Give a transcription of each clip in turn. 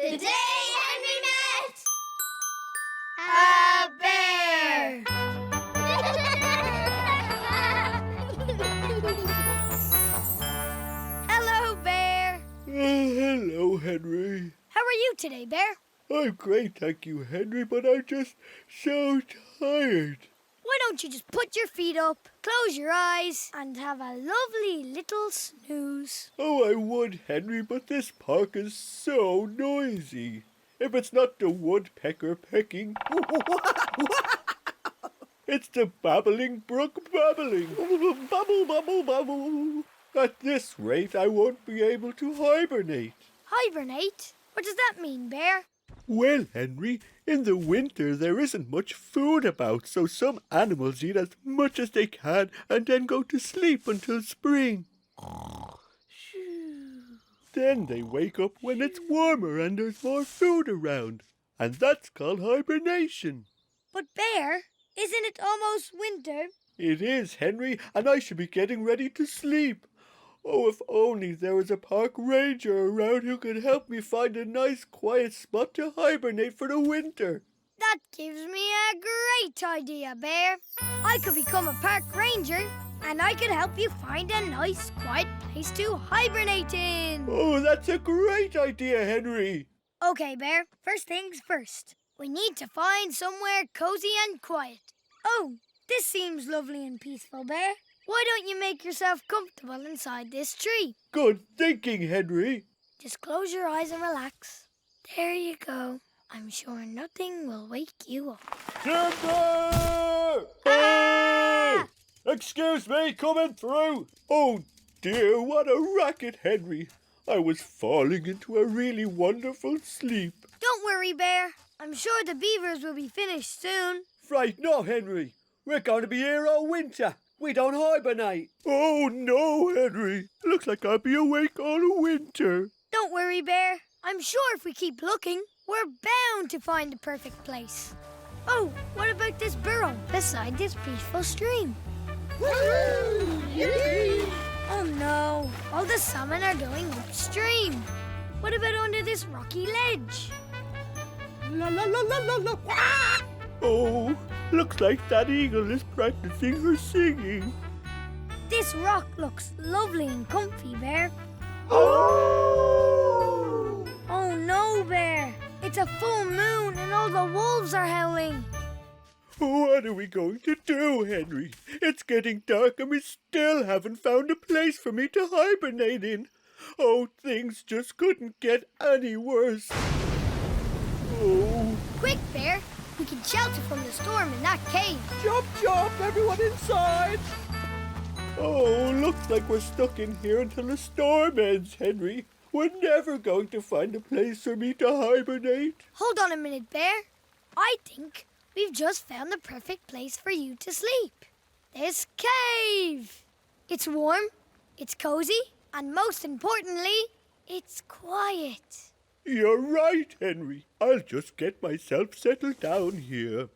The day Henry met a bear. Hello, Bear. Hello, Henry. How are you today, Bear? I'm great, thank you, Henry, but I'm just so tired. Why don't you just put your feet up, close your eyes, and have a lovely little snooze? Oh, I would, Henry, but this park is so noisy. If it's not the woodpecker pecking, it's the babbling brook babbling. Bubble, bubble, bubble. At this rate, I won't be able to hibernate. Hibernate? What does that mean, Bear? Well, Henry, in the winter there isn't much food about, so some animals eat as much as they can and then go to sleep until spring. Then they wake up when it's warmer and there's more food around, and that's called hibernation. But Bear, isn't it almost winter? It is, Henry, and I should be getting ready to sleep. Oh, if only there was a park ranger around who could help me find a nice quiet spot to hibernate for the winter. That gives me a great idea, Bear. I could become a park ranger, and I could help you find a nice quiet place to hibernate in. Oh, that's a great idea, Henry. Okay, Bear, first things first. We need to find somewhere cozy and quiet. Oh, this seems lovely and peaceful, Bear. Why don't you make yourself comfortable inside this tree? Good thinking, Henry. Just close your eyes and relax. There you go. I'm sure nothing will wake you up. Timber! Ah! Excuse me, coming through. Oh dear, what a racket, Henry. I was falling into a really wonderful sleep. Don't worry, Bear. I'm sure the beavers will be finished soon. Right, no, Henry. We're going to be here all winter. We don't hibernate. Oh, no, Henry. Looks like I'll be awake all winter. Don't worry, Bear. I'm sure if we keep looking, we're bound to find the perfect place. Oh, what about this burrow beside this peaceful stream? Woohoo! Yippee! Oh no, all the salmon are going upstream. What about under this rocky ledge? La la la la la la! Oh, looks like that eagle is practicing her singing. This rock looks lovely and comfy, Bear. Oh! Oh no, Bear. It's a full moon and all the wolves are howling. What are we going to do, Henry? It's getting dark and we still haven't found a place for me to hibernate in. Oh, things just couldn't get any worse. Oh. Quick, Bear. We can shelter from the storm in that cave. Jump, jump, everyone inside! Oh, looks like we're stuck in here until the storm ends, Henry. We're never going to find a place for me to hibernate. Hold on a minute, Bear. I think we've just found the perfect place for you to sleep. This cave. It's warm, it's cozy, and most importantly, it's quiet. You're right, Henry. I'll just get myself settled down here.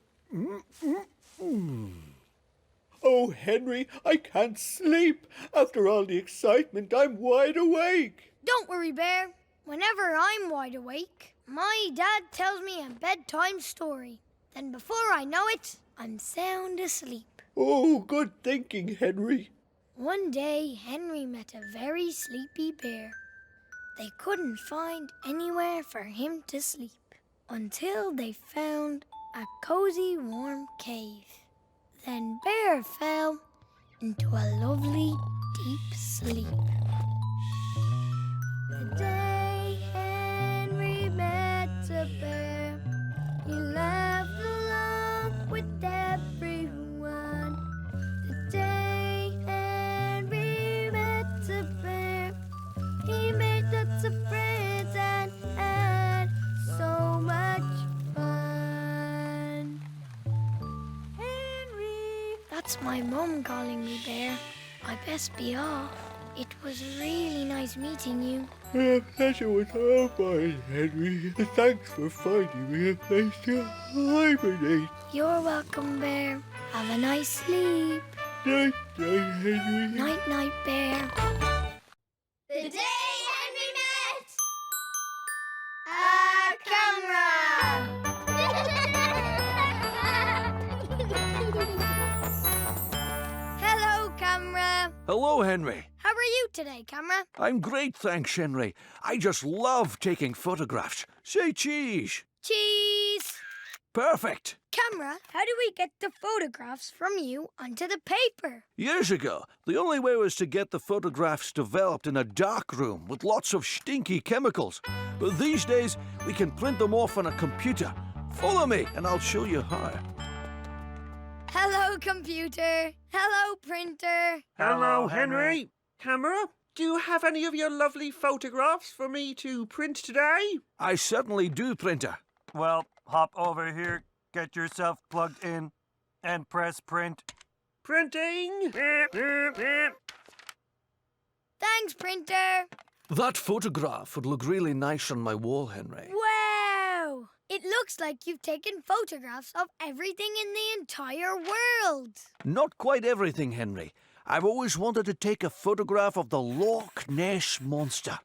Oh, Henry, I can't sleep. After all the excitement, I'm wide awake. Don't worry, Bear. Whenever I'm wide awake, my dad tells me a bedtime story. Then before I know it, I'm sound asleep. Oh, good thinking, Henry. One day, Henry met a very sleepy bear. They couldn't find anywhere for him to sleep until they found a cozy, warm cave. Then Bear fell into a lovely, deep sleep. The day Henry met a bear, he laughed along with everyone. The day Henry met a bear, he made lots of friends and had so much fun. Henry! That's my mum calling me, Bear. I best be off. It was really nice meeting you. The pleasure was all mine, Henry. Thanks for finding me a place to hibernate. You're welcome, Bear. Have a nice sleep. Night, night, Henry. Night, night, Bear. The day Henry met a Hello, camera. Hello, Henry. How are you today, camera? I'm great, thanks, Henry. I just love taking photographs. Say cheese. Cheese. Perfect. Camera, how do we get the photographs from you onto the paper? Years ago, the only way was to get the photographs developed in a dark room with lots of stinky chemicals. But these days, we can print them off on a computer. Follow me, and I'll show you how. Hello, computer. Hello, printer. Hello, Henry. Camera, do you have any of your lovely photographs for me to print today? I certainly do, printer. Well, hop over here, get yourself plugged in, and press print. Printing! Thanks, printer. That photograph would look really nice on my wall, Henry. Wow! It looks like you've taken photographs of everything in the entire world. Not quite everything, Henry. I've always wanted to take a photograph of the Loch Ness monster.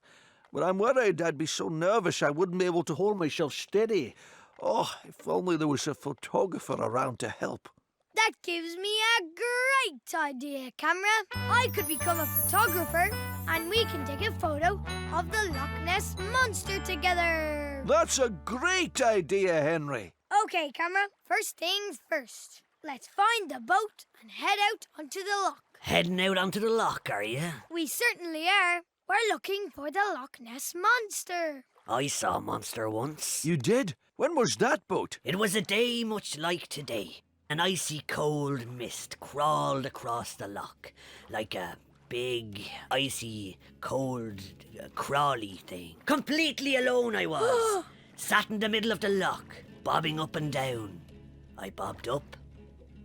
But I'm worried I'd be so nervous I wouldn't be able to hold myself steady. Oh, if only there was a photographer around to help. That gives me a great idea, camera. I could become a photographer and we can take a photo of the Loch Ness monster together. That's a great idea, Henry. Okay, camera. First things first. Let's find the boat and head out onto the loch. Heading out onto the loch, are you? We certainly are. We're looking for the Loch Ness monster. I saw a monster once. You did? When was that boat? It was a day much like today. An icy cold mist crawled across the loch like a big, icy, cold, crawly thing. Completely alone I was. Sat in the middle of the loch, bobbing up and down. I bobbed up,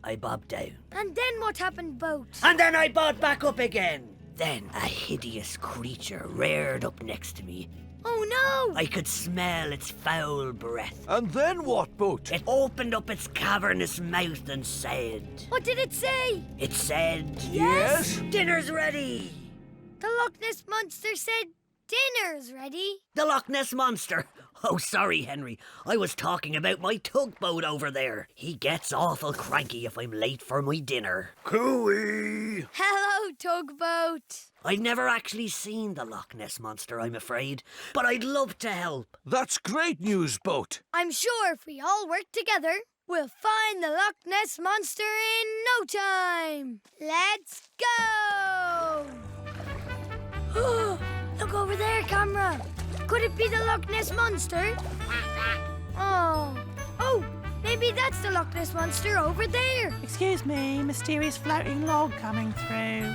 I bobbed down. And then what happened, boat? And then I bobbed back up again. Then a hideous creature reared up next to me. Oh no! I could smell its foul breath. And then what, boat? It opened up its cavernous mouth and said... What did it say? It said... Yes? Dinner's ready! The Loch Ness monster said dinner's ready. The Loch Ness monster. Oh, sorry, Henry. I was talking about my tugboat over there. He gets awful cranky if I'm late for my dinner. Cooey! Hello, tugboat. I've never actually seen the Loch Ness monster, I'm afraid, but I'd love to help. That's great news, boat. I'm sure if we all work together, we'll find the Loch Ness monster in no time. Let's go! Look over there, camera. Could it be the Loch Ness monster? Oh, maybe that's the Loch Ness monster over there. Excuse me, mysterious floating log coming through.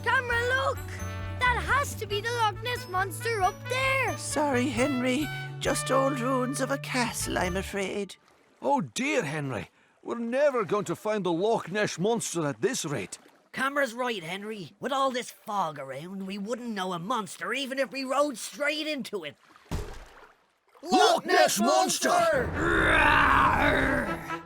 Camera, look. That has to be the Loch Ness monster up there. Sorry, Henry. Just old ruins of a castle, I'm afraid. Oh dear, Henry. We're never going to find the Loch Ness monster at this rate. Camera's right, Henry. With all this fog around, we wouldn't know a monster even if we rode straight into it. Loch Ness monster!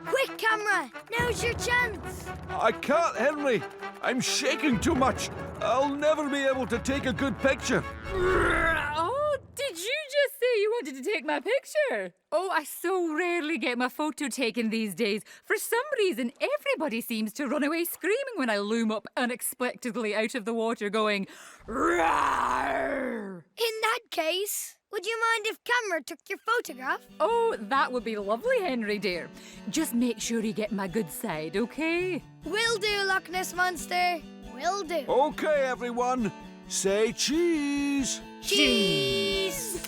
Quick, camera. Now's your chance. I can't, Henry. I'm shaking too much. I'll never be able to take a good picture. Oh, did you just say you wanted to take my picture? Oh, I so rarely get my photo taken these days. For some reason, everybody seems to run away screaming when I loom up unexpectedly out of the water going, "Rawr!" In that case, would you mind if camera took your photograph? Oh, that would be lovely, Henry dear. Just make sure you get my good side, okay? Will do, Loch Ness monster. Will do. Okay, everyone. Say cheese. Cheese!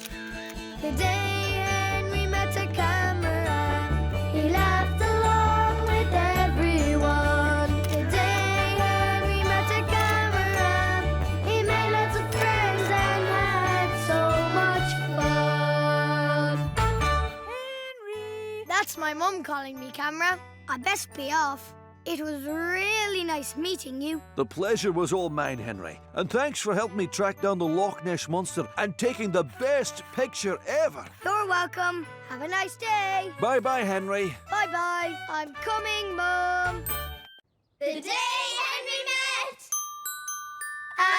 The day Henry met a camera, he laughed along with everyone. The day Henry met a camera, he made lots of friends and had so much fun. Henry! That's my mum calling me, camera. I best be off. It was really nice meeting you. The pleasure was all mine, Henry. And thanks for helping me track down the Loch Ness monster and taking the best picture ever. You're welcome. Have a nice day. Bye-bye, Henry. Bye-bye. I'm coming, Mum. The day Henry met a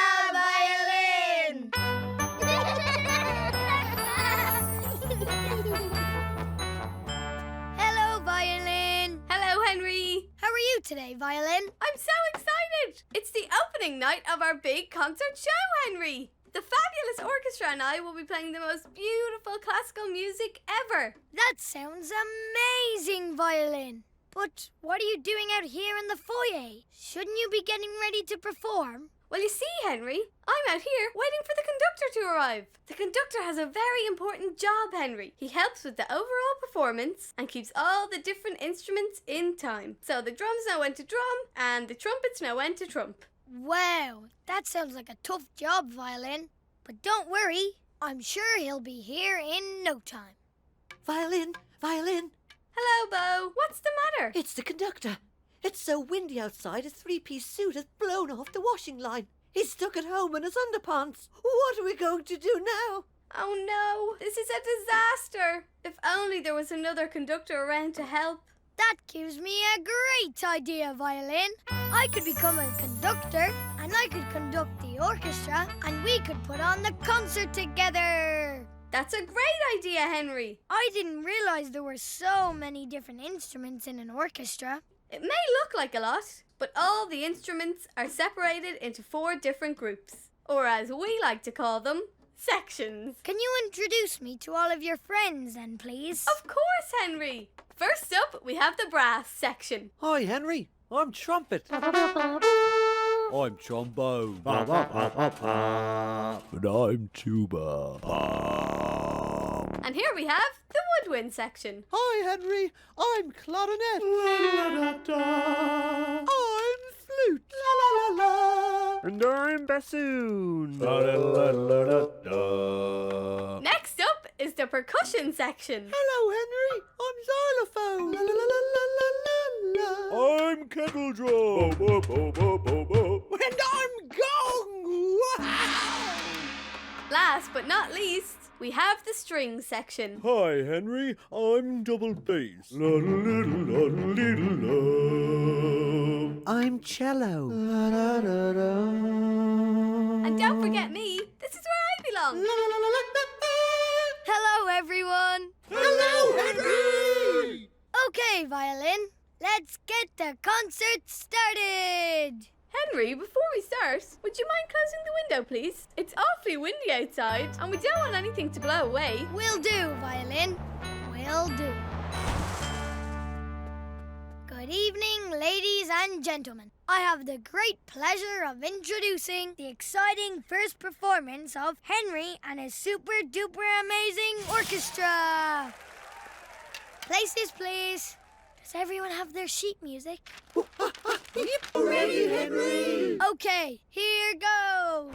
violin. today, Violin? I'm so excited! It's the opening night of our big concert show, Henry! The fabulous orchestra and I will be playing the most beautiful classical music ever. That sounds amazing, Violin. But what are you doing out here in the foyer? Shouldn't you be getting ready to perform? Well, you see, Henry, I'm out here waiting for the conductor to arrive. The conductor has a very important job, Henry. He helps with the overall performance and keeps all the different instruments in time. So the drums know when to drum and the trumpets know when to trump. Wow, that sounds like a tough job, Violin. But don't worry, I'm sure he'll be here in no time. Violin, Violin, Hello, Bo. What's the matter? it's the conductor. It's so windy outside, his three-piece suit has blown off the washing line. He's stuck at home in his underpants. What are we going to do now? Oh no, this is a disaster. If only there was another conductor around to help. That gives me a great idea, Violin. I could become a conductor, and I could conduct the orchestra, and we could put on the concert together. That's a great idea, Henry. I didn't realize there were so many different instruments in an orchestra. It may look like a lot, but all the instruments are separated into 4 different groups, or as we like to call them, sections. Can you introduce me to all of your friends then, please? Of course, Henry. First up, we have the brass section. Hi, Henry. I'm trumpet. I'm trombone. And I'm tuba. And here we have the woodwind section. Hi, Henry. I'm clarinet. I'm flute. And I'm bassoon. Next up is the percussion section. Hello, Henry. I'm xylophone. I'm kettle drum. Bo, bo, bo, bo, bo. And I'm gong. Wow. Last but not least, we have the strings section. Hi, Henry. I'm double bass. I'm cello. And don't forget me, this is where I belong. Hello, everyone. Hello, Henry. Okay, Violin, let's get the concert started. Henry, before we start, would you mind closing the window, please? It's awfully windy outside, and we don't want anything to blow away. Will do, Violin. Will do. Good evening, ladies and gentlemen. I have the great pleasure of introducing the exciting first performance of Henry and his super duper amazing orchestra. Places, please. Does everyone have their sheet music? Ready, Henry. Okay, here goes.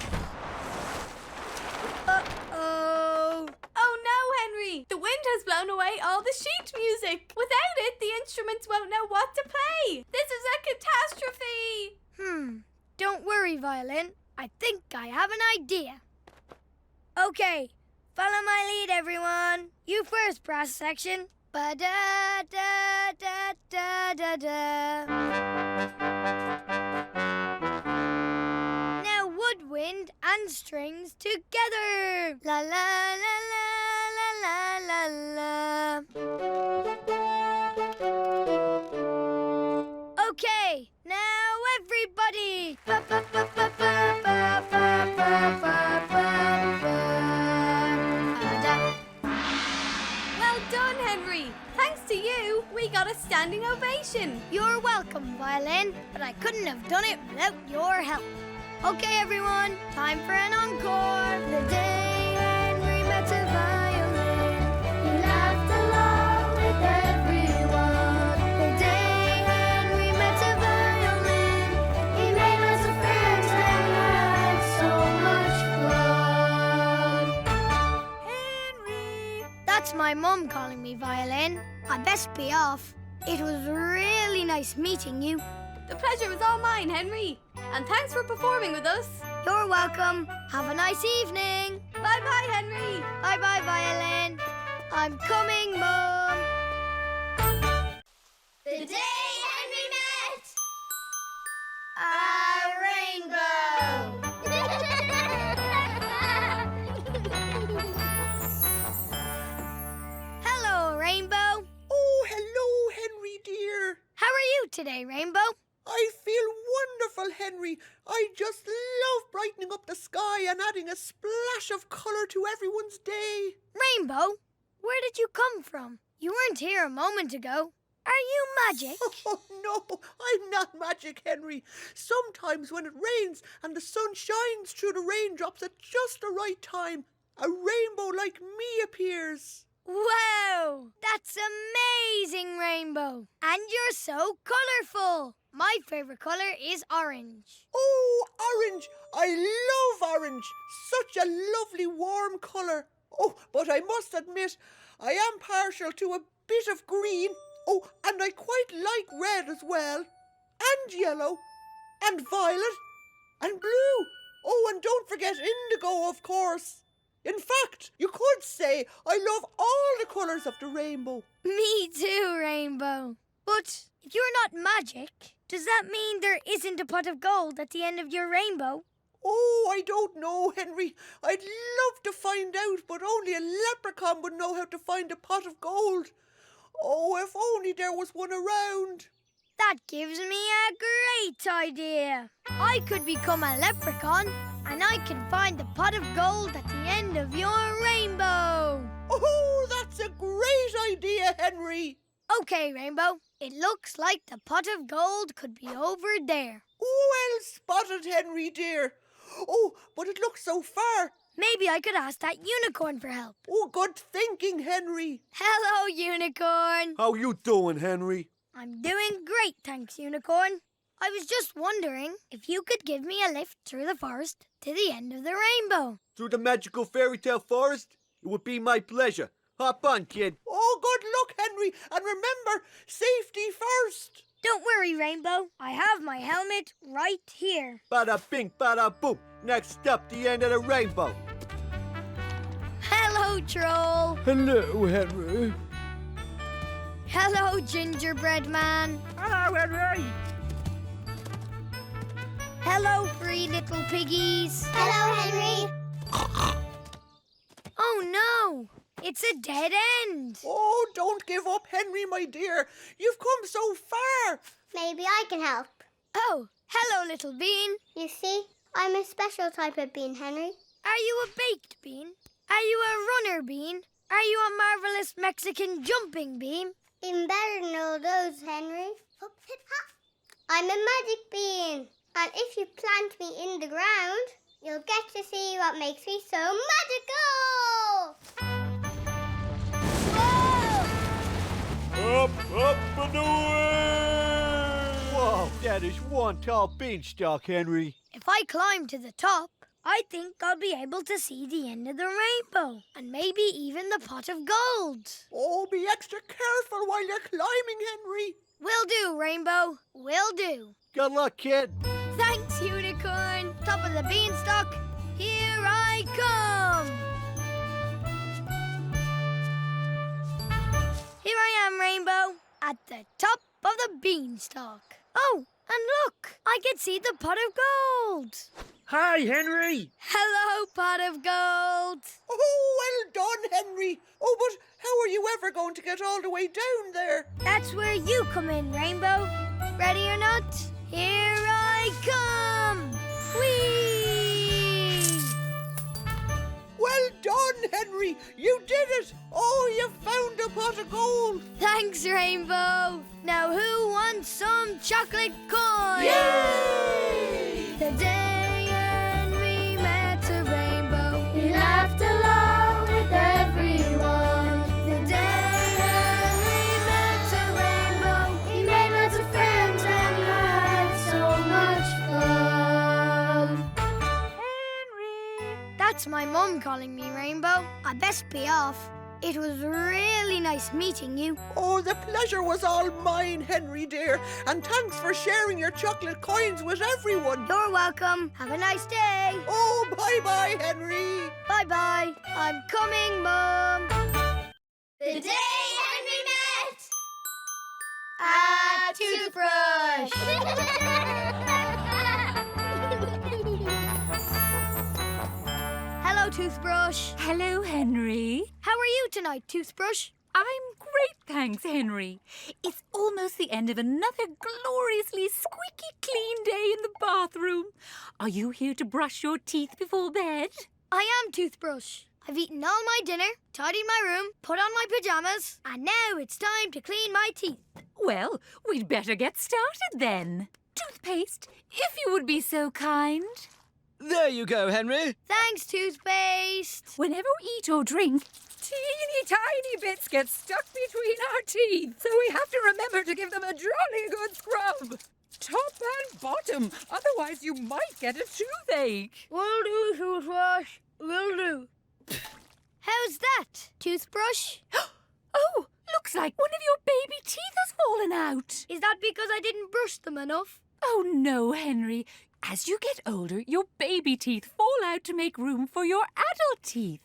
Uh-oh. Oh no, Henry! The wind has blown away all the sheet music. Without it, the instruments won't know what to play. This is a catastrophe. Don't worry, Violin. I think I have an idea. Okay, follow my lead, everyone. You first, brass section. Ba-da-da-da-da-da-da. Now woodwind and strings together. La la la la la la la la. Okay, now everybody. Well done, Henry. Thanks to you, we got a standing ovation. You're welcome, Violin, but I couldn't have done it without your help. Okay, everyone, time for an encore. The day Henry met a violin, he laughed along with everyone. The day Henry met a violin, he made lots of friends and had so much fun. Henry! That's my mum calling me Violin. I best be off. It was really nice meeting you. The pleasure was all mine, Henry. And thanks for performing with us. You're welcome. Have a nice evening. Bye-bye, Henry. Bye-bye, Violin. I'm coming, Mum. The day Henry met a rainbow. Hello, Rainbow. Oh, hello, Henry dear. How are you today, Rainbow? I all, Henry. I just love brightening up the sky and adding a splash of colour to everyone's day. Rainbow, where did you come from? You weren't here a moment ago. Are you magic? Oh, no, I'm not magic, Henry. Sometimes when it rains and the sun shines through the raindrops at just the right time, a rainbow like me appears. Wow, that's amazing, Rainbow. And you're so colourful. My favourite colour is orange. Oh, orange! I love orange. Such a lovely warm colour. Oh, but I must admit, I am partial to a bit of green. Oh, and I quite like red as well. And yellow. And violet. And blue. Oh, and don't forget indigo, of course. In fact, you could say I love all the colours of the rainbow. Me too, Rainbow. But if you're not magic, does that mean there isn't a pot of gold at the end of your rainbow? Oh, I don't know, Henry. I'd love to find out, but only a leprechaun would know how to find a pot of gold. Oh, if only there was one around. That gives me a great idea. I could become a leprechaun and I can find the pot of gold at the end of your rainbow. Oh, that's a great idea, Henry. Okay, Rainbow. It looks like the pot of gold could be over there. Well spotted, Henry dear. Oh, but it looks so far. Maybe I could ask that unicorn for help. Oh, good thinking, Henry. Hello, unicorn. How you doing, Henry? I'm doing great, thanks, unicorn. I was just wondering if you could give me a lift through the forest to the end of the rainbow. Through the magical fairy tale forest? It would be my pleasure. Hop on, kid. Oh, good luck, Henry. And remember, safety first. Don't worry, Rainbow. I have my helmet right here. Bada bing, bada boom. Next stop, the end of the rainbow. Hello, Troll. Hello, Henry. Hello, Gingerbread Man. Hello, Henry. Hello, three little piggies. Hello, Henry. Oh, no. It's a dead end. Oh, don't give up, Henry, my dear. You've come so far. Maybe I can help. Oh, hello, little bean. You see, I'm a special type of bean, Henry. Are you a baked bean? Are you a runner bean? Are you a marvelous Mexican jumping bean? Even better than all those, Henry. Hop, hip, hop. I'm a magic bean. And if you plant me in the ground, you'll get to see what makes me so magical. Up, up and away! Whoa, that is one tall beanstalk, Henry. If I climb to the top, I think I'll be able to see the end of the rainbow and maybe even the pot of gold. Oh, be extra careful while you're climbing, Henry. Will do, Rainbow. Will do. Good luck, kid. Thanks, unicorn. Top of the beanstalk. Here I come. Here I am, Rainbow, at the top of the beanstalk. Oh, and look, I can see the pot of gold. Hi, Henry. Hello, pot of gold. Oh, well done, Henry. Oh, but how are you ever going to get all the way down there? That's where you come in, Rainbow. Ready or not, here I come. Whee! Well done, Henry. You did it. Oh, you found a pot of gold. Thanks, Rainbow. Now who wants some chocolate coins? Yay! The day Henry met a rainbow, He laughed along with everyone. the day Henry met a rainbow, He made lots of friends and had so much fun. That's my mum calling me, Rainbow. I best be off. It was really nice meeting you. Oh, the pleasure was all mine, Henry dear. And thanks for sharing your chocolate coins with everyone. You're welcome. Have a nice day. Oh, bye-bye, Henry. Bye-bye. I'm coming, Mum. The day Henry met a toothbrush. Hello, Toothbrush. Hello, Henry. How are you tonight, Toothbrush? I'm great, thanks, Henry. It's almost the end of another gloriously squeaky clean day in the bathroom. Are you here to brush your teeth before bed? I am Toothbrush. I've eaten all my dinner, tidied my room, put on my pyjamas, and now it's time to clean my teeth. Well, we'd better get started then. Toothpaste, if you would be so kind. There you go, Henry. Thanks, Toothpaste. Whenever we eat or drink, teeny tiny bits get stuck between our teeth, so we have to remember to give them a jolly good scrub. Top and bottom, otherwise you might get a toothache. Will do, Toothbrush. Will do. How's that, Toothbrush? Oh, looks like one of your baby teeth has fallen out. Is that because I didn't brush them enough? Oh no, Henry. As you get older, your baby teeth fall out to make room for your adult teeth.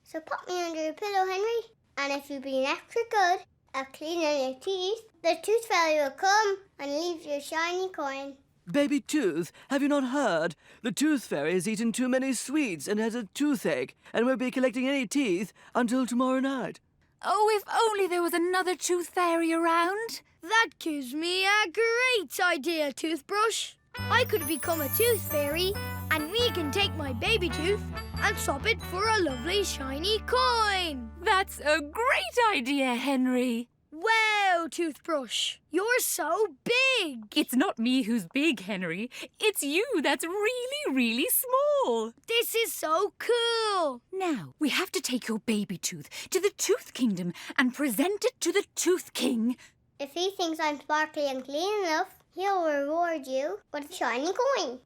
So put me under your pillow, Henry. And if you've been extra good at cleaning your teeth, the tooth fairy will come and leave you a shiny coin. Baby Tooth, have you not heard? The Tooth Fairy has eaten too many sweets and has a toothache and won't be collecting any teeth until tomorrow night. Oh, if only there was another tooth fairy around. That gives me a great idea, Toothbrush. I could become a tooth fairy, and we can take my baby tooth and swap it for a lovely shiny coin. That's a great idea, Henry. Wow, Toothbrush, you're so big. It's not me who's big, Henry. It's you that's really, really small. This is so cool. Now, we have to take your baby tooth to the Tooth Kingdom and present it to the Tooth King. If he thinks I'm sparkly and clean enough, he'll reward you with a shiny coin.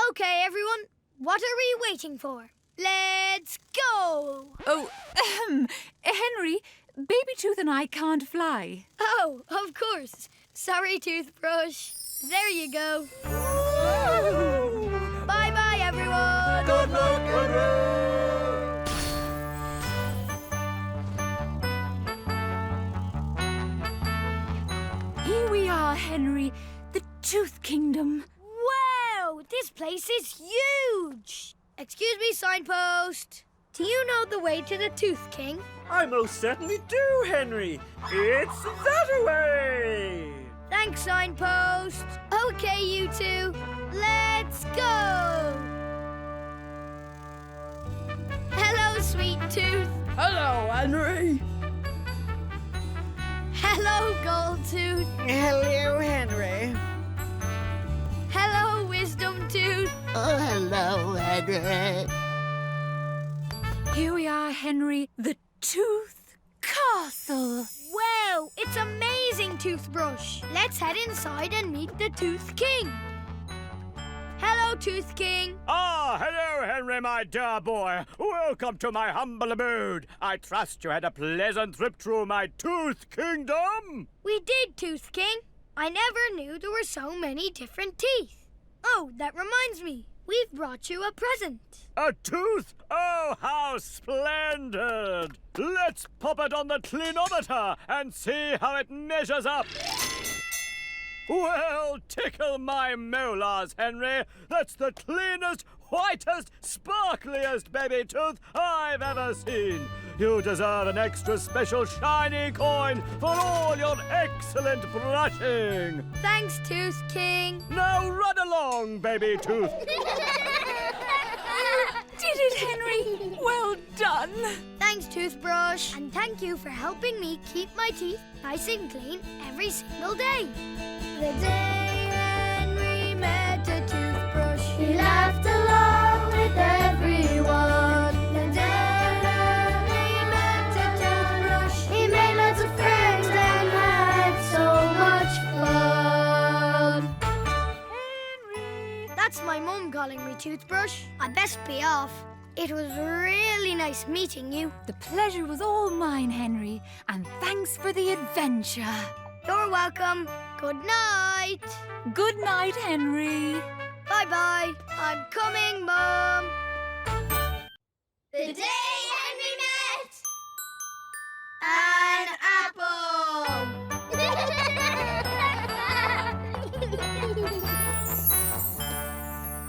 Okay, everyone, what are we waiting for? Let's go. Oh, Henry, Baby Tooth and I can't fly. Oh, of course. Sorry, Toothbrush. There you go. Bye-bye, everyone. Good luck, Henry! Here we are, Henry, the Tooth Kingdom. Wow, this place is huge. Excuse me, signpost. Do you know the way to the Tooth King? I most certainly do, Henry. It's that way. Thanks, signpost. Okay, you two, let's go. Hello, Sweet Tooth. Hello, Henry. Hello, Gold Tooth. Hello, Henry. Hello, Wisdom Tooth. Oh, hello, Henry. Here we are, Henry, the Tooth Castle. Wow, it's amazing, Toothbrush. Let's head inside and meet the Tooth King. Hello, Tooth King. Ah, hello, Henry, my dear boy. Welcome to my humble abode. I trust you had a pleasant trip through my Tooth Kingdom. We did, Tooth King. I never knew there were so many different teeth. Oh, that reminds me. We've brought you a present. A tooth? Oh, how splendid! Let's pop it on the clinometer and see how it measures up. Well, tickle my molars, Henry. That's the cleanest, whitest, sparkliest baby tooth I've ever seen. You deserve an extra special shiny coin for all your excellent brushing. Thanks, Tooth King. Now run along, baby tooth. Did it, Henry? Well done. Thanks, Toothbrush. And thank you for helping me keep my teeth nice and clean every single day. The day Henry met a toothbrush, he laughed along with everyone. The day Henry met a toothbrush, he made lots of friends and had so much fun. Henry! That's my mum calling me Toothbrush. I best be off. It was really nice meeting you. The pleasure was all mine, Henry, and thanks for the adventure. You're welcome. Good night. Good night, Henry. Bye-bye. I'm coming, Mum. The day Henry met an apple.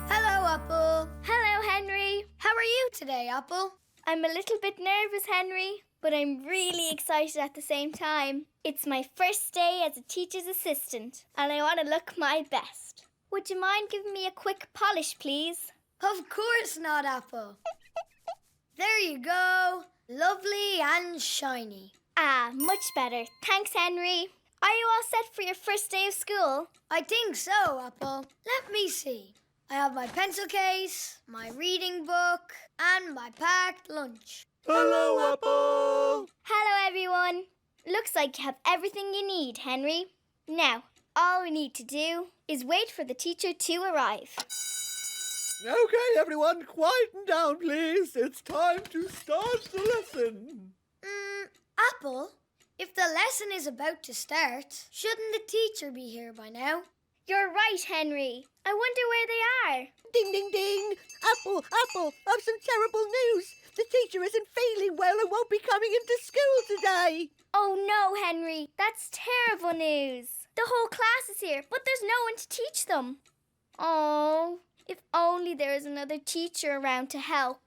Hello, Apple. Hello, Henry. How are you today, Apple? I'm a little bit nervous, Henry. but I'm really excited at the same time. It's my first day as a teacher's assistant, and I want to look my best. Would you mind giving me a quick polish, please? Of course not, Apple. There you go. Lovely and shiny. Ah, much better. Thanks, Henry. Are you all set for your first day of school? I think so, Apple. Let me see. I have my pencil case, my reading book, and my packed lunch. Hello, Apple! Hello, everyone. Looks like you have everything you need, Henry. Now, all we need to do is wait for the teacher to arrive. Okay, everyone, quieten down, please. It's time to start the lesson. Apple, if the lesson is about to start, shouldn't the teacher be here by now? You're right, Henry. I wonder where they are. Ding, ding, ding. Apple, I've some terrible news. The teacher isn't feeling well and won't be coming into school today. Oh no, Henry. That's terrible news. The whole class is here, but there's no one to teach them. Oh, if only there was another teacher around to help.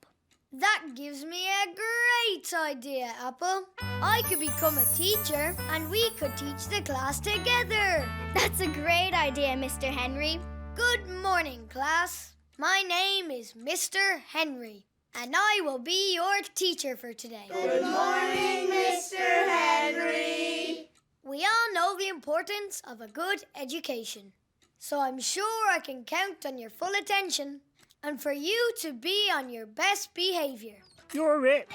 That gives me a great idea, Apple. I could become a teacher and we could teach the class together. That's a great idea, Mr. Henry. Good morning, class. My name is Mr. Henry, and I will be your teacher for today. Good morning, Mr. Henry. We all know the importance of a good education, so I'm sure I can count on your full attention and for you to be on your best behaviour. You're it.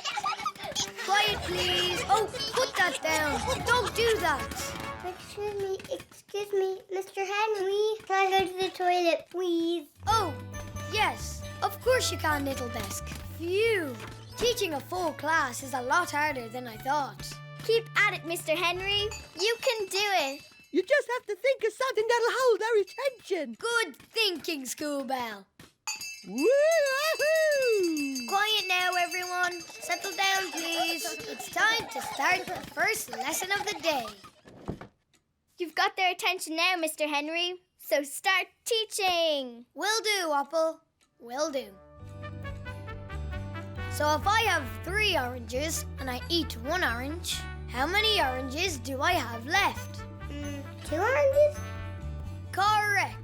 Quiet, please. Oh, put that down. Don't do that. Excuse me, Mr. Henry. Can I go to the toilet, please? Oh, yes. Of course you can, little Besk. Phew. Teaching a full class is a lot harder than I thought. Keep at it, Mr. Henry. You can do it. You just have to think of something that'll hold their attention. Good thinking, Schoolbell. Woo-hoo! Quiet now, everyone. Settle down, please. It's time to start the first lesson of the day. You've got their attention now, Mr. Henry. So start teaching. Will do, Apple. Will do. So if I have 3 oranges and I eat 1 orange, how many oranges do I have left? 2 oranges? Correct.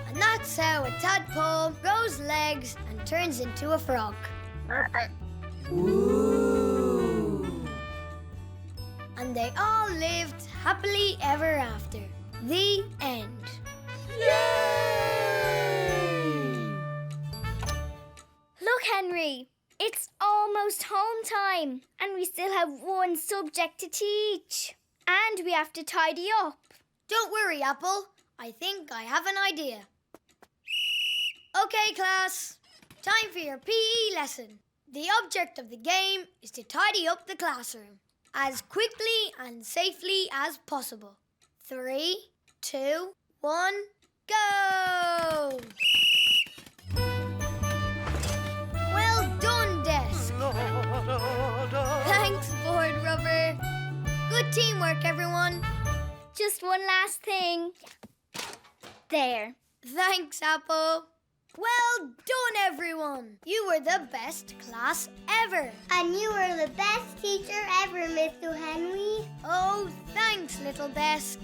And that's how a tadpole grows legs and turns into a frog. Ooh. And they all lived happily ever after. The end. Look, Henry. It's almost home time. And we still have 1 subject to teach. And we have to tidy up. Don't worry, Apple. I think I have an idea. Okay, class. Time for your PE lesson. The object of the game is to tidy up the classroom as quickly and safely as possible. 3, 2, 1, go! Well done, Desk. Thanks, Board Rubber. Good teamwork, everyone. Just one last thing. There. Thanks, Apple. Well done, everyone. You were the best class ever. And you were the best teacher ever, Mr. Henry. Oh, thanks, little Besk.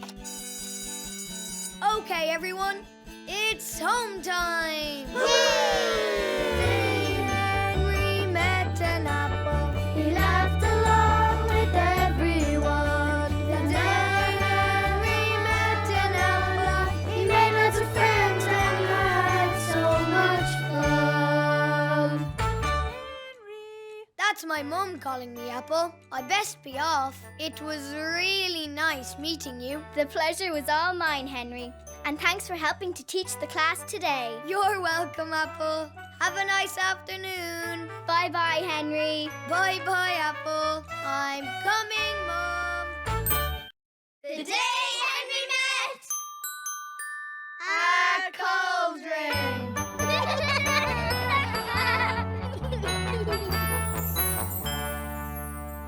Okay, everyone. It's home time. Henry met an apple. He laughed along with everyone. The day Henry met an apple, he made lots of friends and had so much fun. That's my mum calling me, Apple. I best be off. It was really nice meeting you. The pleasure was all mine, Henry. And thanks for helping to teach the class today. You're welcome, Apple. Have a nice afternoon. Bye-bye, Henry. Bye-bye, Apple. I'm coming, Mom. The day Henry met a cauldron.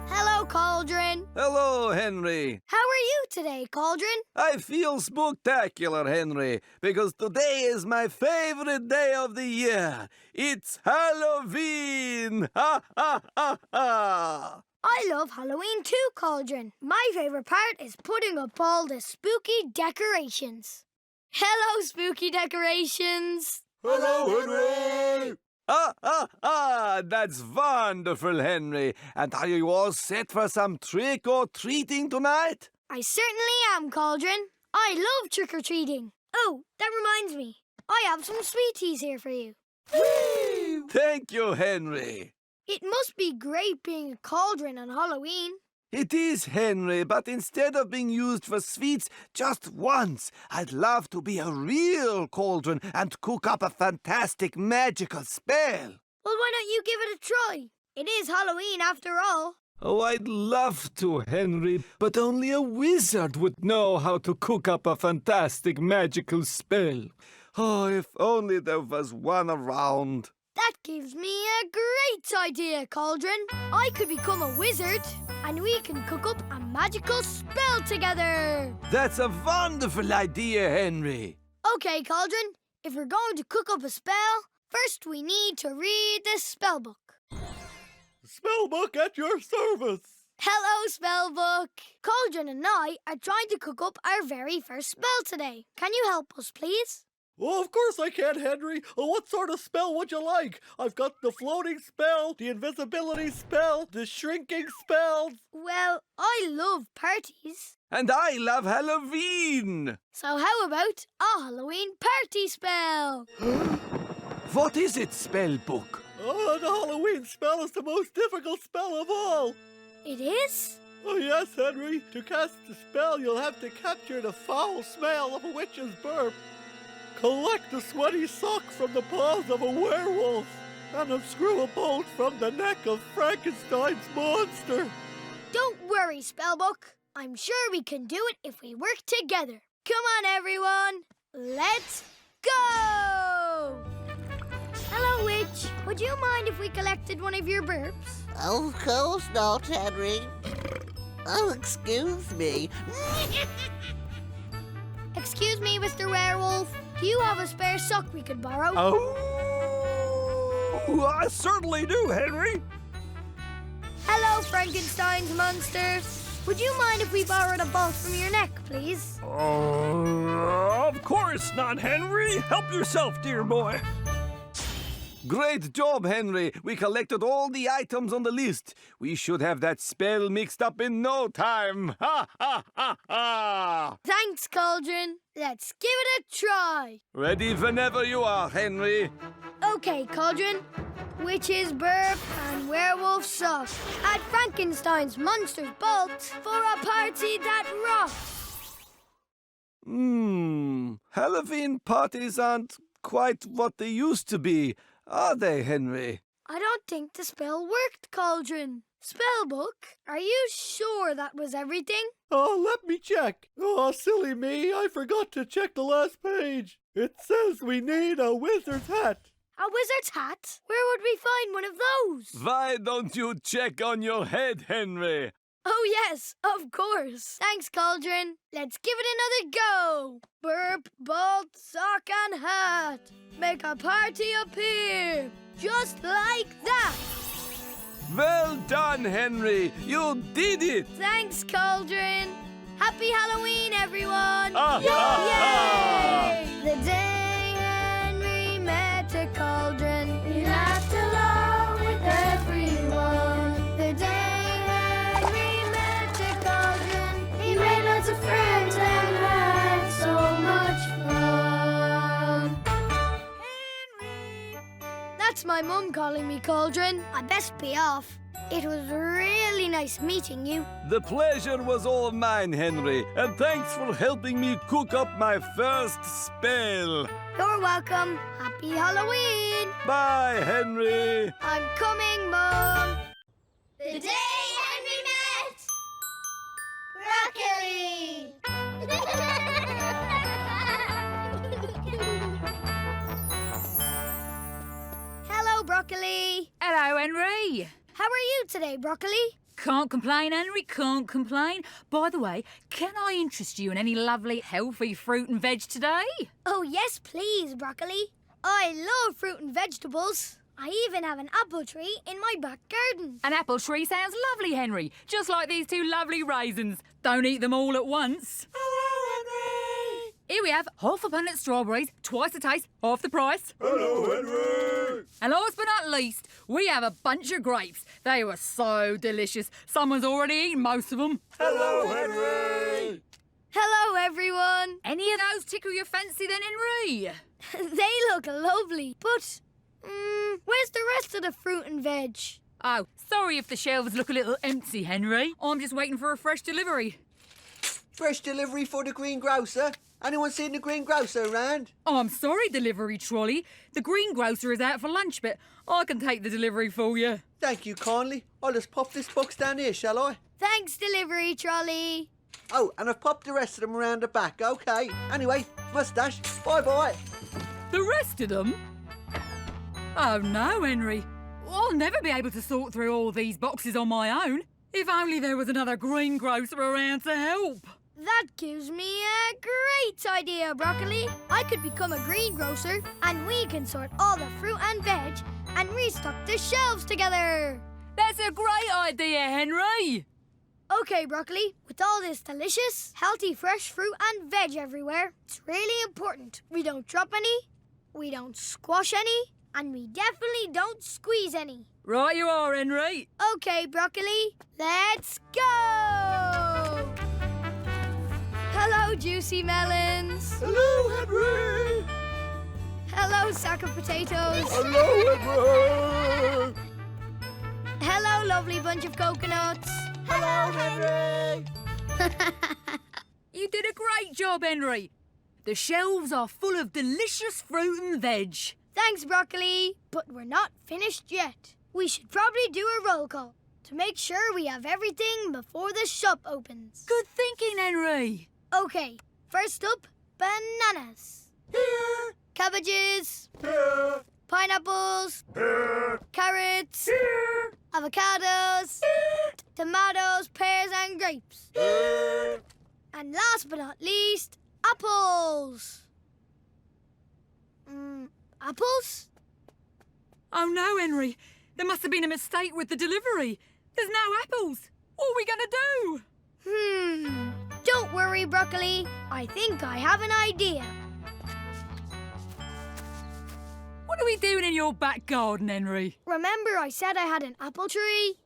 Hello, Cauldron. Hello, Henry. How are you today, Cauldron? I feel spectacular, Henry, because today is my favorite day of the year. It's Halloween! Ha ha ha ha! I love Halloween too, Cauldron. My favourite part is putting up all the spooky decorations. Hello, spooky decorations. Hello, Henry! That's wonderful, Henry. And are you all set for some trick-or-treating tonight? I certainly am, Cauldron. I love trick-or-treating. Oh, that reminds me. I have some sweeties here for you. Thank you, Henry. It must be great being a cauldron on Halloween. It is, Henry, but instead of being used for sweets just once, I'd love to be a real cauldron and cook up a fantastic magical spell. Well, why don't you give it a try? It is Halloween after all. Oh, I'd love to, Henry, but only a wizard would know how to cook up a fantastic magical spell. Oh, if only there was one around. That gives me a great idea, Cauldron. I could become a wizard, and we can cook up a magical spell together. That's a wonderful idea, Henry. Okay, Cauldron, if we're going to cook up a spell, first we need to read the spellbook. Spellbook at your service. Hello, spellbook. Cauldron and I are trying to cook up our very first spell today. Can you help us, please? Oh, of course I can, Henry. Oh, what sort of spell would you like? I've got the floating spell, the invisibility spell, the shrinking spell. Well, I love parties. And I love Halloween. So how about a Halloween party spell? What is it, spellbook? Oh, the Halloween spell is the most difficult spell of all. It is? Oh, yes, Henry. To cast the spell, you'll have to capture the foul smell of a witch's burp, collect a sweaty sock from the paws of a werewolf, and unscrew a bolt from the neck of Frankenstein's monster. Don't worry, spellbook. I'm sure we can do it if we work together. Come on, everyone. Let's go! Hello, witch. Would you mind if we collected one of your burps? Of course not, Henry. Oh, excuse me. Excuse me, Mr. Werewolf. Do you have a spare sock we could borrow? Oh, I certainly do, Henry. Hello, Frankenstein's monsters. Would you mind if we borrowed a bolt from your neck, please? Of course not, Henry. Help yourself, dear boy. Great job, Henry. We collected all the items on the list. We should have that spell mixed up in no time. Ha, ha, ha, ha. Thanks, Cauldron. Let's give it a try. Ready whenever you are, Henry. Okay, Cauldron. Witch's burp and werewolf sock at Frankenstein's monster's bolt for a party that rocks. Halloween parties aren't quite what they used to be, are they, Henry? I don't think the spell worked, Cauldron. Spellbook, are you sure that was everything? Oh, let me check. Oh, silly me. I forgot to check the last page. It says we need a wizard's hat. A wizard's hat? Where would we find one of those? Why don't you check on your head, Henry? Oh, yes, of course. Thanks, Cauldron. Let's give it another go. Burp, bolt, sock, and hat. Make a party appear. Just like that. Well done, Henry. You did it. Thanks, Cauldron. Happy Halloween, everyone. Yay! The day Henry met a cauldron, he laughed along with everyone. The day Henry met a cauldron, he made lots of friends and had so much fun. Henry! That's my mum calling me Cauldron. I best be off. It was really nice meeting you. The pleasure was all mine, Henry, and thanks for helping me cook up my first spell. You're welcome. Happy Halloween. Bye, Henry. I'm coming, Mom. The day Henry met Broccoli. Hello, Broccoli. Hello, Henry. How are you today, Broccoli? Can't complain, Henry, can't complain. By the way, can I interest you in any lovely, healthy fruit and veg today? Oh, yes, please, Broccoli. I love fruit and vegetables. I even have an apple tree in my back garden. An apple tree sounds lovely, Henry. Just like these two lovely raisins. Don't eat them all at once. Hello, Henry! Here we have half a punnet strawberries, twice the taste, half the price. Hello, Henry! And last but not least, we have a bunch of grapes. They were so delicious. Someone's already eaten most of them. Hello, Henry! Hello, everyone. Any of those tickle your fancy then, Henry? They look lovely, but where's the rest of the fruit and veg? Oh, sorry if the shelves look a little empty, Henry. I'm just waiting for a fresh delivery. Fresh delivery for the greengrocer. Anyone seen the greengrocer around? Oh, I'm sorry, delivery trolley. The greengrocer is out for lunch, but I can take the delivery for you. Thank you kindly. I'll just pop this box down here, shall I? Thanks, delivery trolley. Oh, and I've popped the rest of them around the back. OK. Anyway, mustache, bye-bye. The rest of them? Oh, no, Henry. I'll never be able to sort through all these boxes on my own. If only there was another greengrocer around to help. That gives me a great idea, Broccoli. I could become a greengrocer and we can sort all the fruit and veg and restock the shelves together. That's a great idea, Henry. OK, Broccoli, with all this delicious, healthy, fresh fruit and veg everywhere, it's really important we don't drop any, we don't squash any, and we definitely don't squeeze any. Right you are, Henry. OK, Broccoli, let's go! Hello, juicy melons. Hello, Henry! Hello, sack of potatoes. Hello, Henry! Hello, lovely bunch of coconuts. Hello, Henry! You did a great job, Henry. The shelves are full of delicious fruit and veg. Thanks, Broccoli. But we're not finished yet. We should probably do a roll call to make sure we have everything before the shop opens. Good thinking, Henry. OK, first up, bananas. Here! Cabbages. Here! Pineapples. Here! Carrots. Here! Avocados. Tomatoes, pears and grapes. Here! And last but not least, apples. Apples? Oh, no, Henry. There must have been a mistake with the delivery. There's no apples. What are we going to do? Don't worry, Broccoli. I think I have an idea. What are we doing in your back garden, Henry? Remember I said I had an apple tree?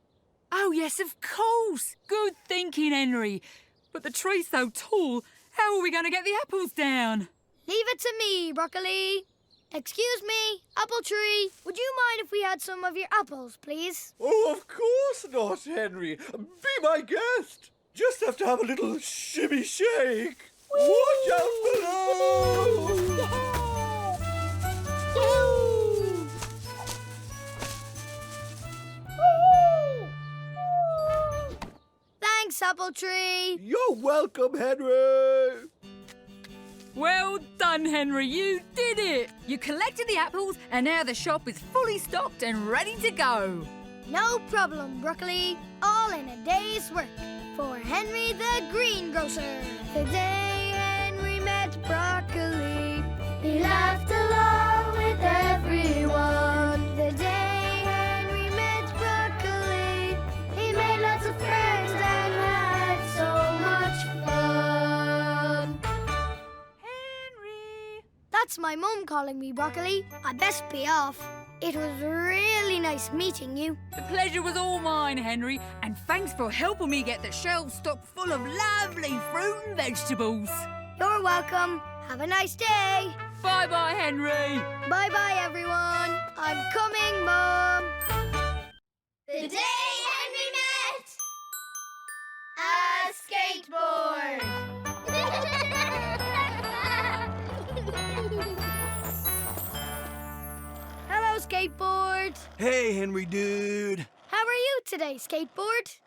Oh, yes, of course. Good thinking, Henry. But the tree's so tall, how are we going to get the apples down? Leave it to me, Broccoli. Excuse me, apple tree. Would you mind if we had some of your apples, please? Oh, of course not, Henry. Be my guest. Just have to have a little shimmy shake. Watch out below! Thanks, apple tree. You're welcome, Henry. Well done, Henry. You did it. You collected the apples and now the shop is fully stocked and ready to go. No problem, Broccoli. All in a day's work. For Henry the greengrocer. The day Henry met Broccoli, he laughed along with everyone. The day Henry met Broccoli, he made lots of friends and had so much fun. Henry. That's my mum calling me, Broccoli. I best be off. It was really nice meeting you. The pleasure was all mine, Henry, and thanks for helping me get the shelves stocked full of lovely fruit and vegetables. You're welcome. Have a nice day. Bye-bye, Henry. Bye-bye, everyone. I'm coming, Mum. The day Henry met a skateboard. Hello, skateboard. Hey, Henry dude. How are you today, skateboard?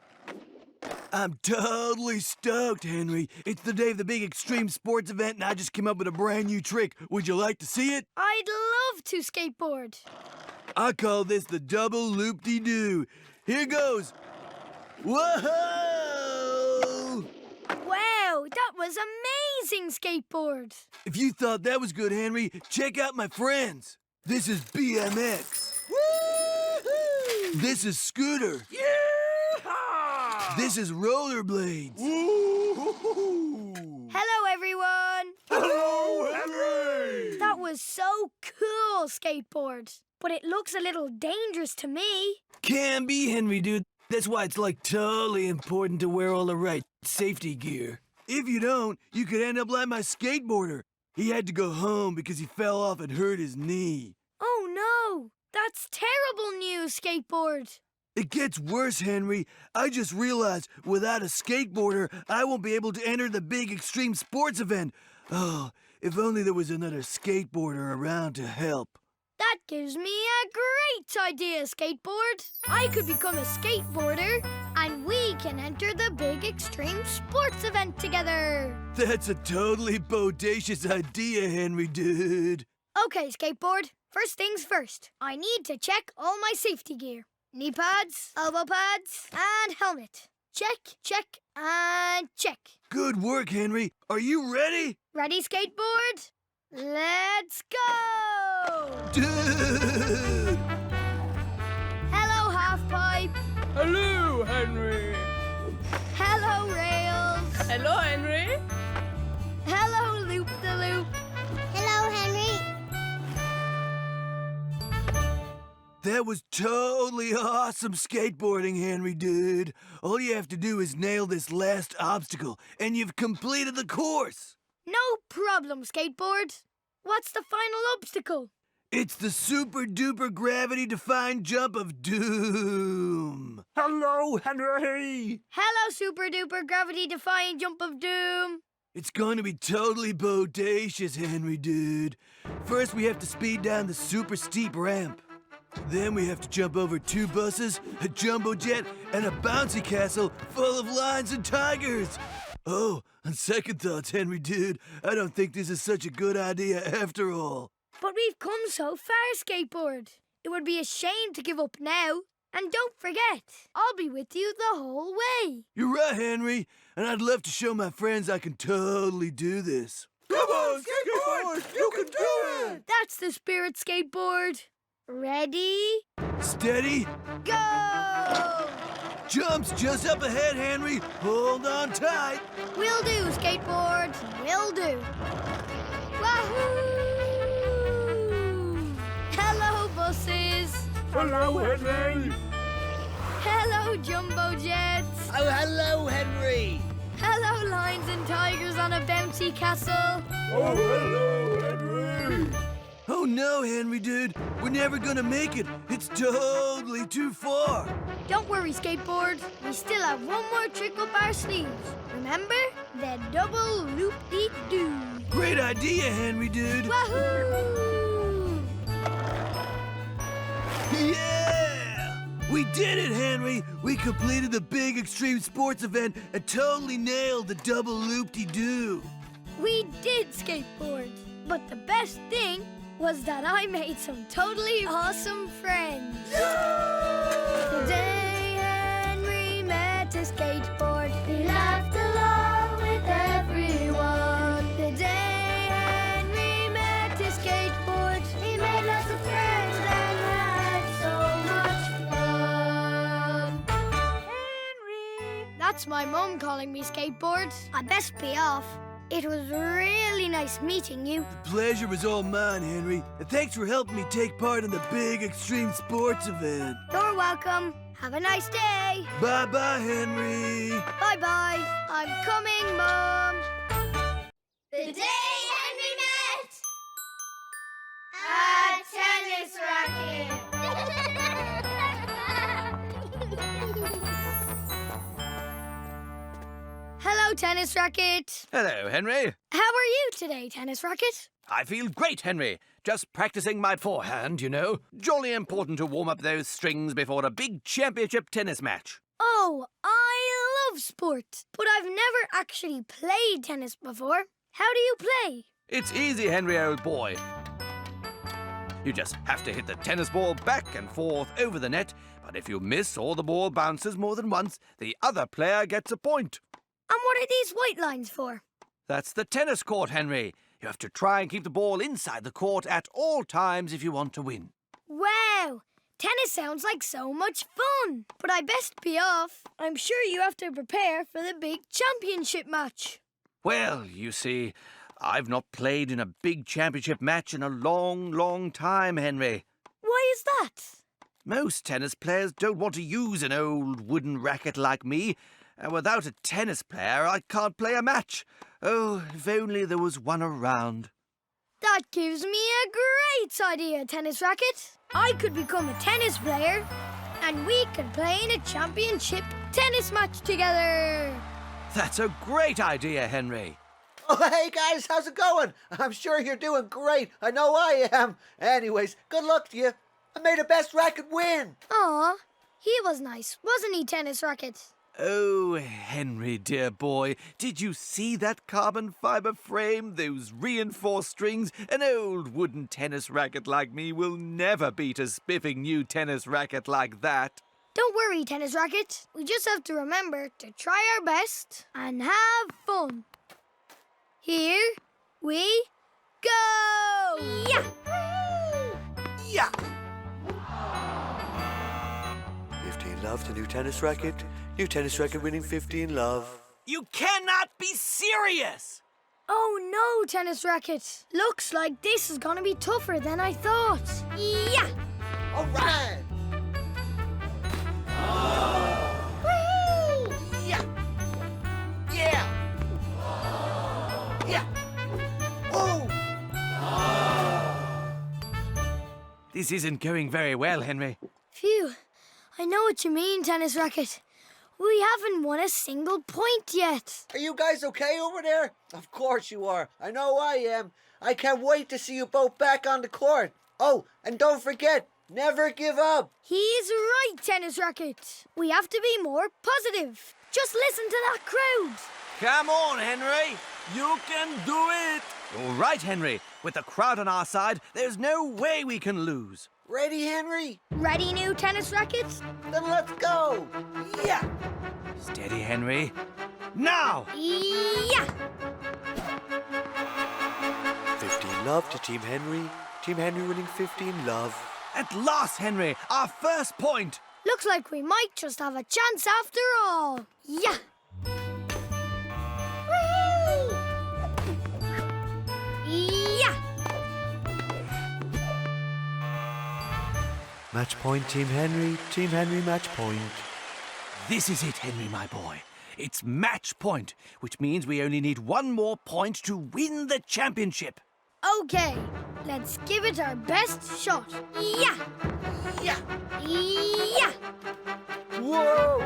I'm totally stoked, Henry. It's the day of the big extreme sports event, and I just came up with a brand new trick. Would you like to see it? I'd love to skateboard. I call this the double loop-de-doo. Here goes. Whoa! Wow, that was amazing, Skateboard. If you thought that was good, Henry, check out my friends. This is BMX. Woo-hoo! This is Scooter. Yeehaw! This is Rollerblades. Woo-hoo-hoo! Hello, everyone. Hello, Henry! That was so cool, Skateboard. But it looks a little dangerous to me. Can be, Henry, dude. That's why it's like totally important to wear all the right safety gear. If you don't, you could end up like my skateboarder. He had to go home because he fell off and hurt his knee. Oh, no. That's terrible news, Skateboard. It gets worse, Henry. I just realized without a skateboarder, I won't be able to enter the big extreme sports event. Oh, if only there was another skateboarder around to help. That gives me a great idea, Skateboard. I could become a skateboarder, and we can enter the big extreme sports event together. That's a totally bodacious idea, Henry, dude. Okay, Skateboard. First things first. I need to check all my safety gear. Knee pads, elbow pads, and helmet. Check, check, and check. Good work, Henry. Are you ready? Ready, Skateboard? Let's go! Dude! Hello, Halfpipe. Hello, Henry. Hello, Rails. Hello, Henry. Hello, Loop-the-Loop. Hello, Henry. That was totally awesome skateboarding, Henry, dude. All you have to do is nail this last obstacle, and you've completed the course. No problem, Skateboard. What's the final obstacle? It's the super-duper gravity-defying jump of doom. Hello, Henry! Hello, super-duper gravity-defying jump of doom. It's going to be totally bodacious, Henry, dude. First, we have to speed down the super steep ramp. Then we have to jump over 2 buses, a jumbo jet, and a bouncy castle full of lions and tigers. Oh, on second thoughts, Henry, dude, I don't think this is such a good idea after all. But we've come so far, Skateboard. It would be a shame to give up now. And don't forget, I'll be with you the whole way. You're right, Henry, and I'd love to show my friends I can totally do this. Come on, Skateboard! You can do it! That's the spirit, Skateboard. Ready? Steady. Go! Jumps just up ahead, Henry. Hold on tight. Will do, Skateboard. Will do. Wahoo! Hello, buses. Hello, Henry! Hello, jumbo jets. Oh, hello, Henry. Hello, lions and tigers on a bouncy castle. Oh, hello, Henry! Oh no, Henry, dude. We're never gonna make it. It's totally too far. Don't worry, Skateboard. We still have one more trick up our sleeves. Remember? The double loop-de-doo. Great idea, Henry, dude. Wahoo! Yeah! We did it, Henry. We completed the big extreme sports event and totally nailed the double loop-de-doo. We did, Skateboard. But the best thing was that I made some totally awesome friends. Today Henry met a skateboard. He laughed along with everyone. The day Henry met a skateboard, he made lots of friends and had so much fun. Henry! That's my mom calling me, Skateboard. I best be off. It was really nice meeting you. The pleasure was all mine, Henry. And thanks for helping me take part in the big extreme sports event. You're welcome. Have a nice day. Bye-bye, Henry. Bye-bye. I'm coming, Mom. The day Henry met a tennis racket. Hello, Tennis Racket. Hello, Henry. How are you today, Tennis Racket? I feel great, Henry. Just practicing my forehand, you know. Jolly important to warm up those strings before a big championship tennis match. Oh, I love sport, but I've never actually played tennis before. How do you play? It's easy, Henry, old boy. You just have to hit the tennis ball back and forth over the net, but if you miss or the ball bounces more than once, the other player gets a point. And what are these white lines for? That's the tennis court, Henry. You have to try and keep the ball inside the court at all times if you want to win. Wow! Tennis sounds like so much fun. But I best be off. I'm sure you have to prepare for the big championship match. Well, you see, I've not played in a big championship match in a long, long time, Henry. Why is that? Most tennis players don't want to use an old wooden racket like me, and without a tennis player, I can't play a match. Oh, if only there was one around. That gives me a great idea, tennis racket. I could become a tennis player, and we could play in a championship tennis match together. That's a great idea, Henry. Oh, hey guys, how's it going? I'm sure you're doing great. I know I am. Anyways, good luck to you. I made a best racket win. Aw, he was nice, wasn't he, tennis racket? Oh, Henry, dear boy, did you see that carbon fibre frame, those reinforced strings? An old wooden tennis racket like me will never beat a spiffing new tennis racket like that. Don't worry, tennis racket. We just have to remember to try our best and have fun. Here we go! Yeah! Yeah! 15 love to new tennis racket. New tennis racket winning 15 love. You cannot be serious! Oh no, tennis racket. Looks like this is gonna be tougher than I thought. Yeah! All right! Yeah! Yeah! Yeah! Oh! This isn't going very well, Henry. Phew. I know what you mean, tennis racket. We haven't won a single point yet. Are you guys okay over there? Of course you are. I know I am. I can't wait to see you both back on the court. Oh, and don't forget, never give up. He's right, tennis racket. We have to be more positive. Just listen to that crowd. Come on, Henry. You can do it. All right, Henry. With the crowd on our side, there's no way we can lose. Ready, Henry? Ready, new tennis rackets? Then let's go. Yeah! Steady, Henry. Now! Yeah! 15 love to Team Henry. Team Henry winning 15 love. At last, Henry, our first point. Looks like we might just have a chance after all. Yeah! Yeah! Match point, Team Henry. Team Henry, match point. This is it, Henry, my boy. It's match point, which means we only need one more point to win the championship. Okay, let's give it our best shot. Yeah! Yeah! Yeah! Whoa!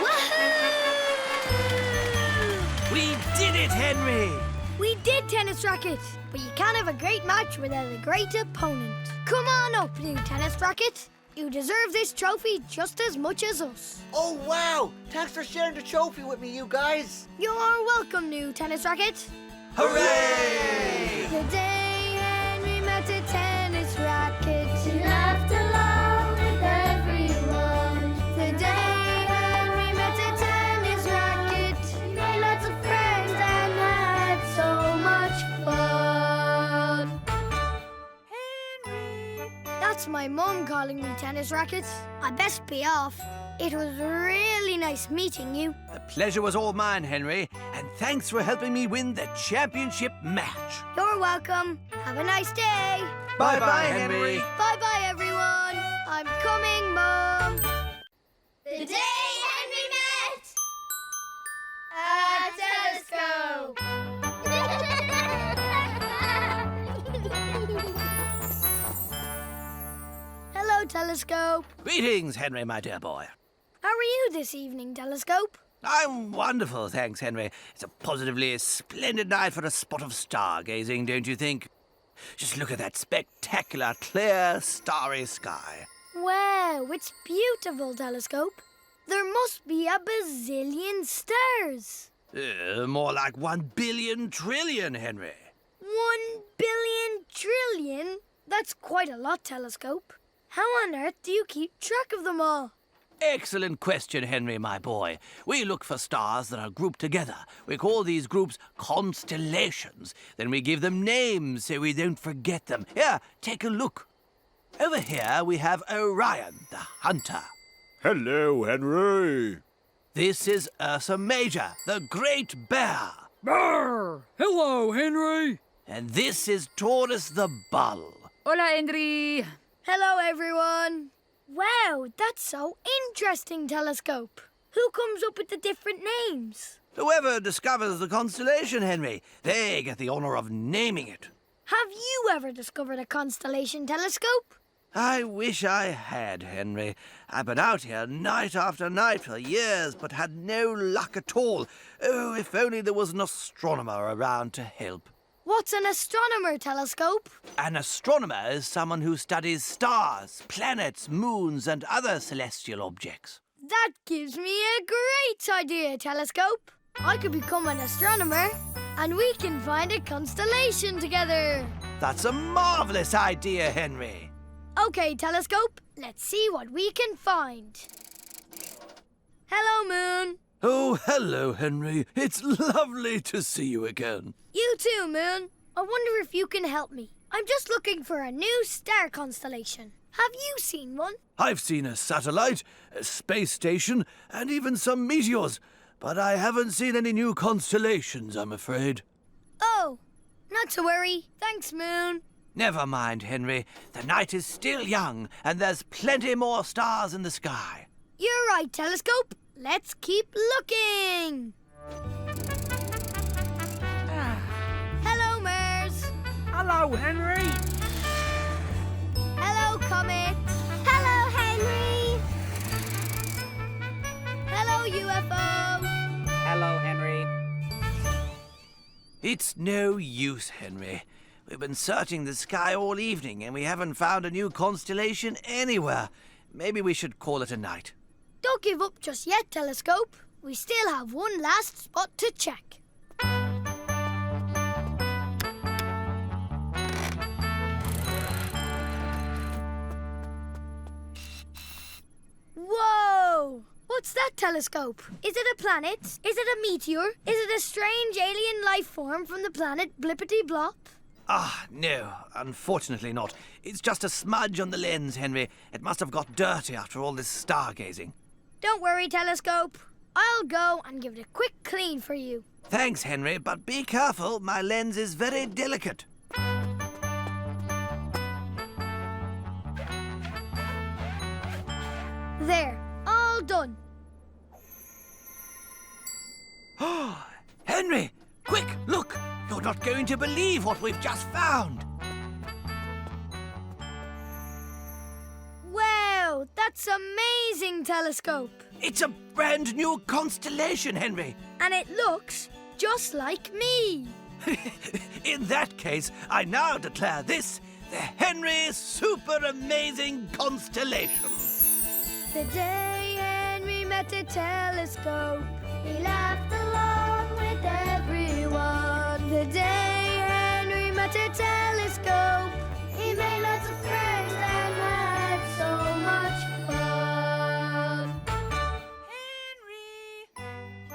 Woohoo! We did it, Henry! We did, tennis racket, but you can't have a great match without a great opponent. Come on up, new tennis racket. You deserve this trophy just as much as us. Oh, wow! Thanks for sharing the trophy with me, you guys. You're welcome, new tennis racket. Hooray! The day Henry met a tennis racket, he laughed along with everyone. The day Henry met a tennis racket, he made lots of friends and had so much fun. Henry! That's my mum calling me tennis racket. I best be off. It was really nice meeting you. The pleasure was all mine, Henry, and thanks for helping me win the championship match. You're welcome. Have a nice day. Bye-bye, Henry. Bye-bye, everyone. I'm coming, Mum. The day Henry met a telescope. Hello, telescope. Greetings, Henry, my dear boy. How are you this evening, telescope? I'm wonderful, thanks, Henry. It's a positively splendid night for a spot of stargazing, don't you think? Just look at that spectacular, clear, starry sky. Wow, it's beautiful, telescope. There must be a bazillion stars. More like 1 billion trillion, Henry. 1 billion trillion? That's quite a lot, Telescope. How on earth do you keep track of them all? Excellent question, Henry, my boy. We look for stars that are grouped together. We call these groups constellations. Then we give them names so we don't forget them. Here, take a look. Over here we have Orion, the hunter. Hello, Henry. This is Ursa Major, the great bear. Brr! Hello, Henry. And this is Taurus the bull. Hola, Henry. Hello, everyone. Wow, that's so interesting, Telescope. Who comes up with the different names? Whoever discovers the constellation, Henry, they get the honor of naming it. Have you ever discovered a constellation, Telescope? I wish I had, Henry. I've been out here night after night for years, but had no luck at all. Oh, if only there was an astronomer around to help. What's an astronomer, Telescope? An astronomer is someone who studies stars, planets, moons, and other celestial objects. That gives me a great idea, Telescope. I could become an astronomer, and we can find a constellation together. That's a marvelous idea, Henry. Okay, Telescope, let's see what we can find. Hello, Moon. Oh, hello, Henry. It's lovely to see you again. You too, Moon. I wonder if you can help me. I'm just looking for a new star constellation. Have you seen one? I've seen a satellite, a space station, and even some meteors, but I haven't seen any new constellations, I'm afraid. Oh, not to worry. Thanks, Moon. Never mind, Henry. The night is still young, and there's plenty more stars in the sky. You're right, Telescope. Let's keep looking. Hello, Mars. Hello, Henry. Hello, Comet. Hello, Henry. Hello, UFO. Hello, Henry. It's no use, Henry. We've been searching the sky all evening, and we haven't found a new constellation anywhere. Maybe we should call it a night. Don't give up just yet, Telescope. We still have one last spot to check. Whoa! What's that, Telescope? Is it a planet? Is it a meteor? Is it a strange alien life form from the planet Blippity Blop? Ah, no, unfortunately not. It's just a smudge on the lens, Henry. It must have got dirty after all this stargazing. Don't worry, Telescope. I'll go and give it a quick clean for you. Thanks, Henry, but be careful. My lens is very delicate. There, all done. Henry, quick, look! You're not going to believe what we've just found. Wow, that's amazing, Telescope. It's a brand new constellation, Henry. And it looks just like me. In that case, I now declare this the Henry Super Amazing Constellation. The day Henry met a telescope, He laughed along with everyone. the day Henry met a telescope, He made lots of friends and had so much fun.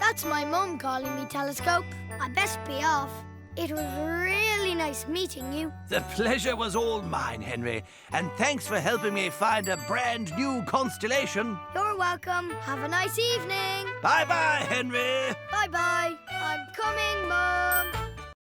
that's my mum calling me Telescope. I best be off. It was really nice meeting you. The pleasure was all mine, Henry, and thanks for helping me find a brand new constellation. You're welcome. Have a nice evening. Bye-bye, Henry. Bye-bye. I'm coming, Mum.